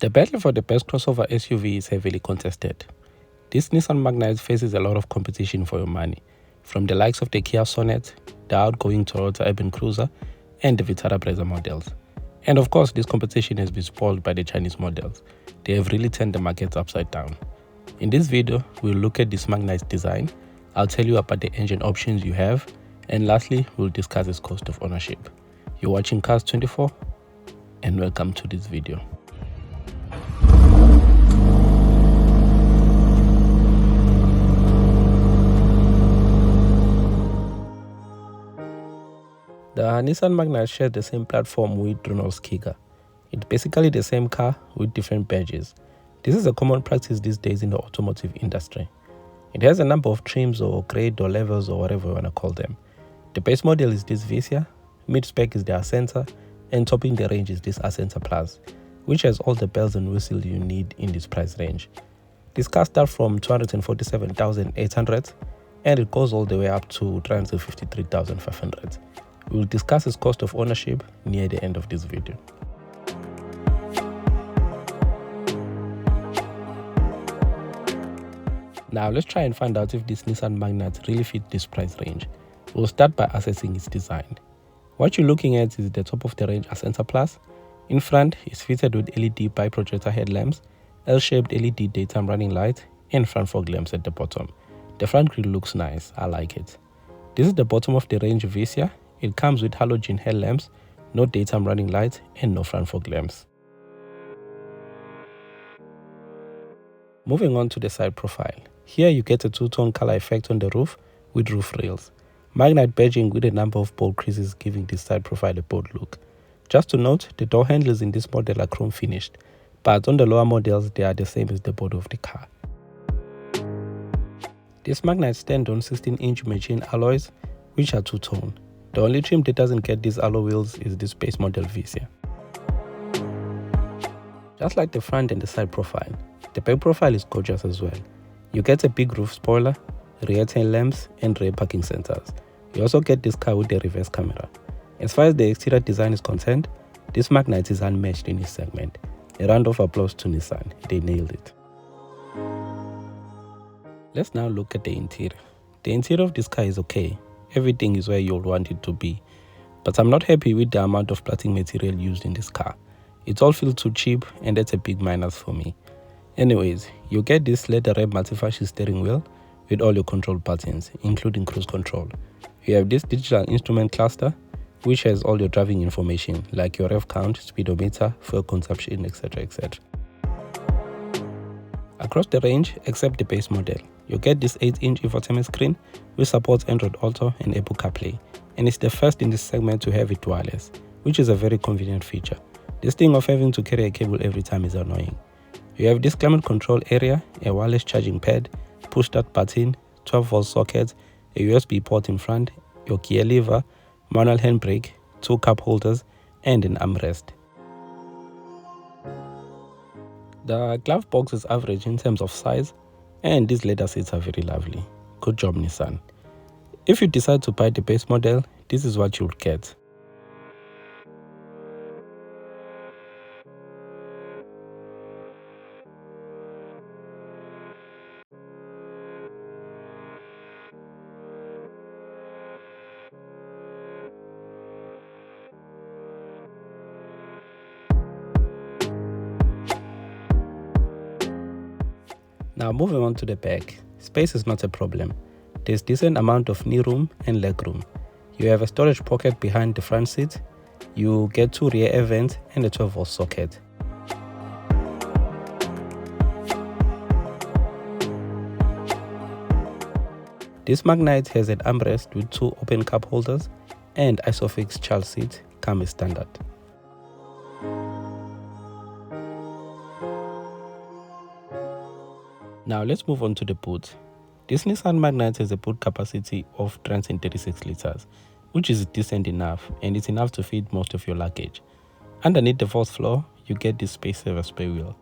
The battle for the best crossover SUV is heavily contested. This Nissan Magnite faces a lot of competition for your money, from the likes of the Kia Sonet, the outgoing Toyota Urban Cruiser, and the Vitara Brezza models. And of course, this competition has been spoiled by the Chinese models. They have really turned the markets upside down. In this video, we'll look at this Magnite's design, I'll tell you about the engine options you have, and lastly, we'll discuss its cost of ownership. You're watching Cars 24, and welcome to this video. The Nissan Magnite shares the same platform with Renault's Kia. It's basically the same car with different badges. This is a common practice these days in the automotive industry. It has a number of trims or grade or levels or whatever you want to call them. The base model is this Vitara, mid-spec is the Ascenta, and topping the range is this Ascenta Plus, which has all the bells and whistles you need in this price range. This car starts from 247,800 and it goes all the way up to 353,500. We will discuss its cost of ownership near the end of this video. Now let's try and find out if this Nissan Magnite really fits this price range. We'll start by assessing its design. What you're looking at is the top of the range Ascenta Plus. In front, it's fitted with LED bi-projector headlamps, L-shaped LED daytime running light, and front fog lamps at the bottom. The front grille looks nice, I like it. This is the bottom of the range Vitara. It comes with halogen headlamps, no daytime running lights, and no front fog lamps. Moving on to the side profile. Here you get a two-tone color effect on the roof with roof rails. Magnite badging with a number of bold creases giving this side profile a bold look. Just to note, the door handles in this model are chrome finished, but on the lower models they are the same as the body of the car. This Magnite stands on 16-inch machine alloys, which are two-tone. The only trim that doesn't get these alloy wheels is this base model Vitara. Just like the front and the side profile, the back profile is gorgeous as well. You get a big roof spoiler, rear tail lamps, and rear parking sensors. You also get this car with a reverse camera. As far as the exterior design is concerned, this Magnite is unmatched in this segment. A round of applause to Nissan, they nailed it. Let's now look at the interior. The interior of this car is okay. Everything is where you'll want it to be. But I'm not happy with the amount of plastic material used in this car. It all feels too cheap and that's a big minus for me. Anyways, you get this leather wrap multifunction steering wheel with all your control buttons, including cruise control. You have this digital instrument cluster, which has all your driving information like your rev count, speedometer, fuel consumption, etc. etc. Across the range, except the base model, you get this 8-inch infotainment screen which supports Android Auto and Apple CarPlay, and it's the first in this segment to have it wireless, which is a very convenient feature. This thing of having to carry a cable every time is annoying. You have this climate control area, a wireless charging pad, push start button, 12-volt socket, a USB port in front, your gear lever, manual handbrake, 2 cup holders, and an armrest. The glove box is average in terms of size, and these leather seats are very lovely. Good job, Nissan. If you decide to buy the base model, this is what you'll get. Now moving on to the back, space is not a problem. There's decent amount of knee room and leg room. You have a storage pocket behind the front seat. You get 2 rear air vents and a 12-volt socket. This Magnite has an armrest with 2 open cup holders and Isofix child seat come as standard. Now let's move on to the boot. This Nissan Magnite has a boot capacity of 336 liters, which is decent enough and it's enough to fit most of your luggage. Underneath the 4th floor, you get this space saver spare wheel.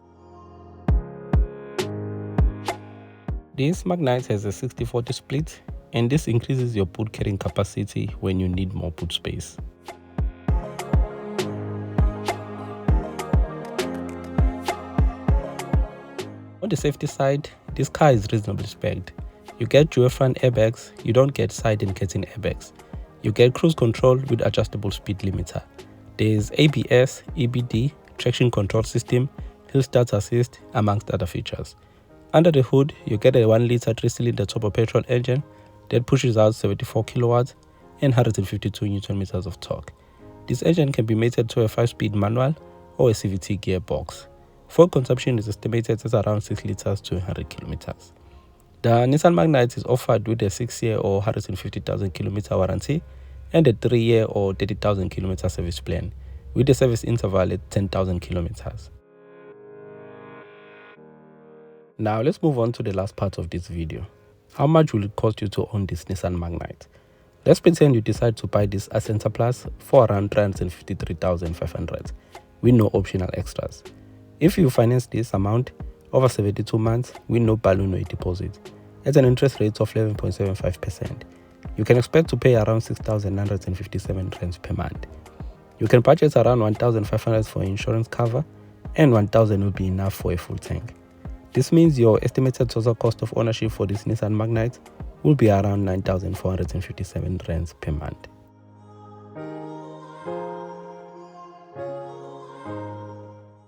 This Magnite has a 60-40 split, and this increases your boot carrying capacity when you need more boot space. On the safety side, this car is reasonably spec'd. You get dual front airbags, you don't get side and curtain airbags. You get cruise control with adjustable speed limiter. There's ABS, EBD, traction control system, hill start assist, amongst other features. Under the hood, you get a 1-litre 3-cylinder turbo petrol engine that pushes out 74 kilowatts and 152 Newton meters of torque. This engine can be mated to a 5-speed manual or a CVT gearbox. Fuel consumption is estimated at around 6 liters to 100 kilometers. The Nissan Magnite is offered with a 6-year or 150,000 kilometer warranty and a 3-year or 30,000 kilometer service plan, with a service interval at 10,000 kilometers. Now let's move on to the last part of this video. How much will it cost you to own this Nissan Magnite? Let's pretend you decide to buy this as Enterplus for around 353,500 with no optional extras. If you finance this amount over 72 months with no balloon or deposit at an interest rate of 11.75%, you can expect to pay around 6,957 rands per month. You can purchase around 1,500 for insurance cover and 1,000 will be enough for a full tank. This means your estimated total cost of ownership for this Nissan Magnite will be around 9,457 rands per month.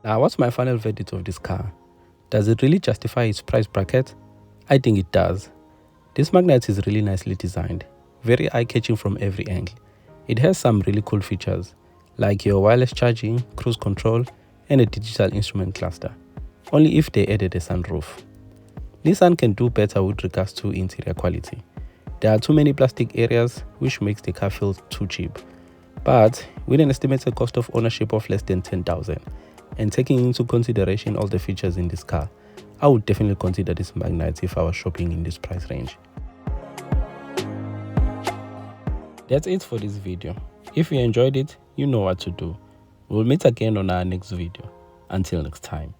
Now, what's my final verdict of this car? Does it really justify its price bracket? I think it does. This Magnite is really nicely designed, very eye-catching from every angle. It has some really cool features, like your wireless charging, cruise control, and a digital instrument cluster, only if they added a sunroof. Nissan can do better with regards to interior quality. There are too many plastic areas, which makes the car feel too cheap. But with an estimated cost of ownership of less than 10,000, and taking into consideration all the features in this car, I would definitely consider this Magnite if I was shopping in this price range. That's it for this video. If you enjoyed it, you know what to do. We'll meet again on our next video. Until next time,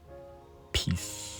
peace.